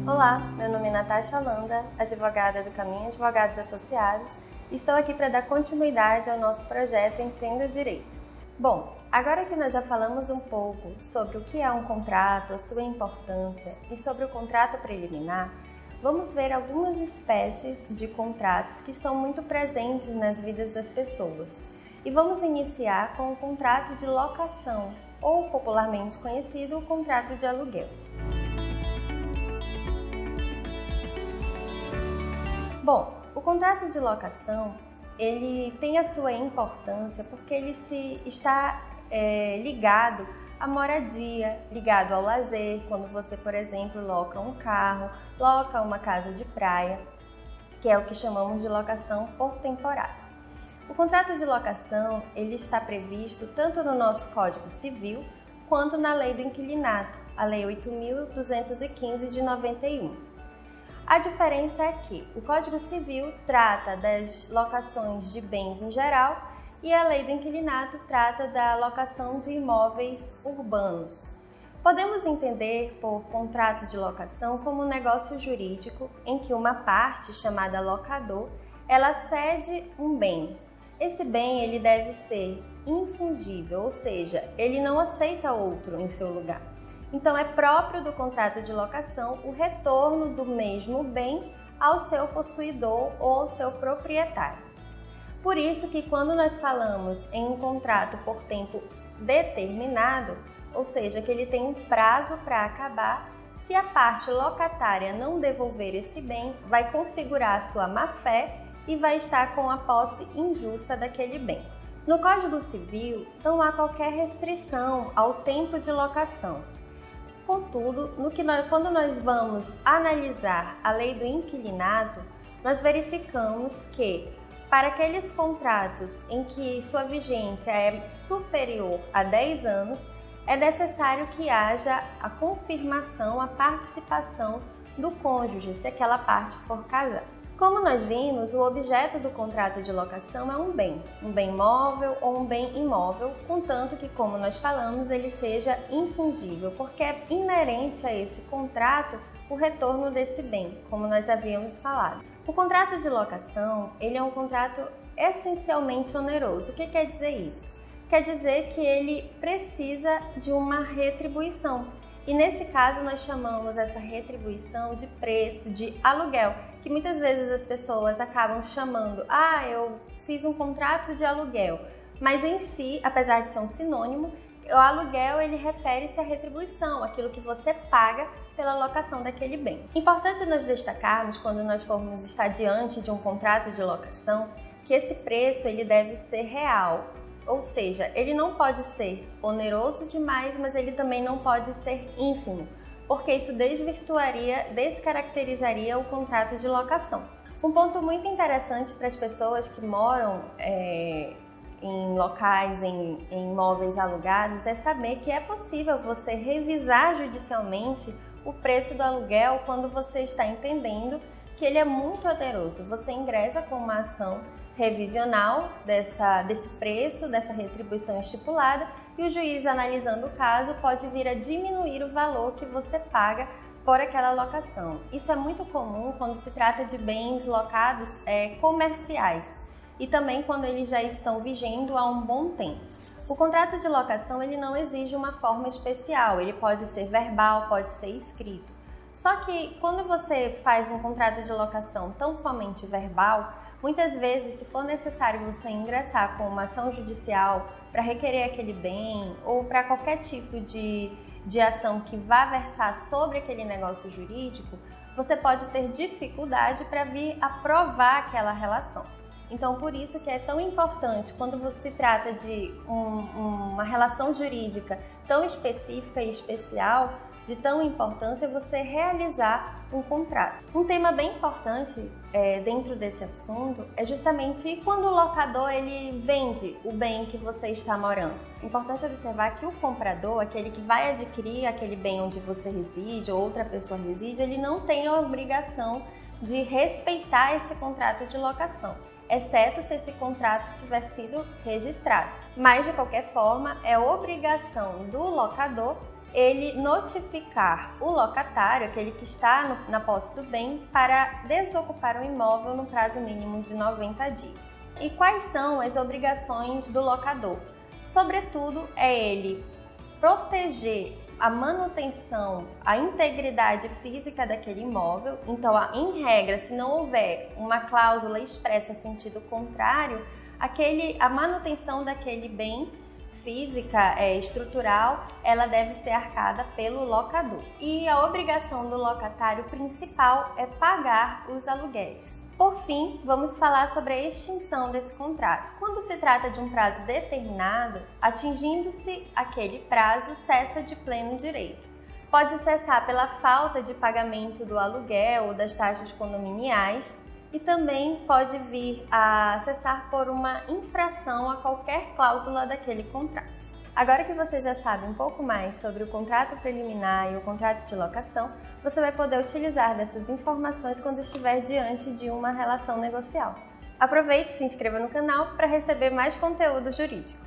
Olá, meu nome é Natasha Holanda, advogada do Caminho Advogados Associados, e estou aqui para dar continuidade ao nosso projeto Entenda Direito. Bom, agora que nós já falamos um pouco sobre o que é um contrato, a sua importância e sobre o contrato preliminar, vamos ver algumas espécies de contratos que estão muito presentes nas vidas das pessoas. E vamos iniciar com o contrato de locação, ou popularmente conhecido, o contrato de aluguel. Bom, o contrato de locação, ele tem a sua importância porque ele está ligado à moradia, ligado ao lazer, quando você, por exemplo, loca um carro, loca uma casa de praia, que é o que chamamos de locação por temporada. O contrato de locação, ele está previsto tanto no nosso Código Civil quanto na Lei do Inquilinato, a Lei 8.215 de 91. A diferença é que o Código Civil trata das locações de bens em geral e a Lei do Inquilinato trata da locação de imóveis urbanos. Podemos entender por contrato de locação como um negócio jurídico em que uma parte, chamada locador, ela cede um bem. Esse bem ele deve ser infungível, ou seja, ele não aceita outro em seu lugar. Então, é próprio do contrato de locação o retorno do mesmo bem ao seu possuidor ou ao seu proprietário. Por isso que quando nós falamos em um contrato por tempo determinado, ou seja, que ele tem um prazo para acabar, se a parte locatária não devolver esse bem, vai configurar a sua má-fé e vai estar com a posse injusta daquele bem. No Código Civil, não há qualquer restrição ao tempo de locação. Contudo, quando nós vamos analisar a lei do inquilinato, nós verificamos que, para aqueles contratos em que sua vigência é superior a 10 anos, é necessário que haja a confirmação, a participação do cônjuge, se aquela parte for casada. Como nós vimos, o objeto do contrato de locação é um bem móvel ou um bem imóvel, contanto que, como nós falamos, ele seja infungível, porque é inerente a esse contrato o retorno desse bem, como nós havíamos falado. O contrato de locação, ele é um contrato essencialmente oneroso. O que quer dizer isso? Quer dizer que ele precisa de uma retribuição. E nesse caso nós chamamos essa retribuição de preço de aluguel, que muitas vezes as pessoas acabam chamando, eu fiz um contrato de aluguel, mas em si, apesar de ser um sinônimo, o aluguel ele refere-se à retribuição, aquilo que você paga pela locação daquele bem. Importante nós destacarmos, quando nós formos estar diante de um contrato de locação, que esse preço ele deve ser real. Ou seja, ele não pode ser oneroso demais, mas ele também não pode ser ínfimo, porque isso descaracterizaria o contrato de locação. Um ponto muito interessante para as pessoas que moram em locais, em imóveis alugados, é saber que é possível você revisar judicialmente o preço do aluguel quando você está entendendo que ele é muito oneroso. Você ingressa com uma ação revisional desse preço, dessa retribuição estipulada, e o juiz, analisando o caso, pode vir a diminuir o valor que você paga por aquela locação. Isso é muito comum quando se trata de bens locados comerciais e também quando eles já estão vigendo há um bom tempo. O contrato de locação ele não exige uma forma especial, ele pode ser verbal, pode ser escrito. Só que quando você faz um contrato de locação tão somente verbal, muitas vezes, se for necessário você ingressar com uma ação judicial para requerer aquele bem ou para qualquer tipo de ação que vá versar sobre aquele negócio jurídico, você pode ter dificuldade para vir a provar aquela relação. Então, por isso que é tão importante, quando se trata de uma relação jurídica tão específica e especial, de tão importância, você realizar um contrato. Um tema bem importante dentro desse assunto é justamente quando o locador ele vende o bem que você está morando. É importante observar que o comprador, aquele que vai adquirir aquele bem onde você reside ou outra pessoa reside, ele não tem a obrigação de respeitar esse contrato de locação. exceto se esse contrato tiver sido registrado. Mas, de qualquer forma, é obrigação do locador ele notificar o locatário, aquele que está na posse do bem, para desocupar o imóvel no prazo mínimo de 90 dias. E quais são as obrigações do locador? Sobretudo, é ele proteger a manutenção, a integridade física daquele imóvel. Então, em regra, se não houver uma cláusula expressa em sentido contrário, a manutenção daquele bem física, estrutural, ela deve ser arcada pelo locador. E a obrigação do locatário principal é pagar os aluguéis. Por fim, vamos falar sobre a extinção desse contrato. Quando se trata de um prazo determinado, atingindo-se aquele prazo, cessa de pleno direito. Pode cessar pela falta de pagamento do aluguel ou das taxas condominiais e também pode vir a cessar por uma infração a qualquer cláusula daquele contrato. Agora que você já sabe um pouco mais sobre o contrato preliminar e o contrato de locação, você vai poder utilizar dessas informações quando estiver diante de uma relação negocial. Aproveite e se inscreva no canal para receber mais conteúdo jurídico.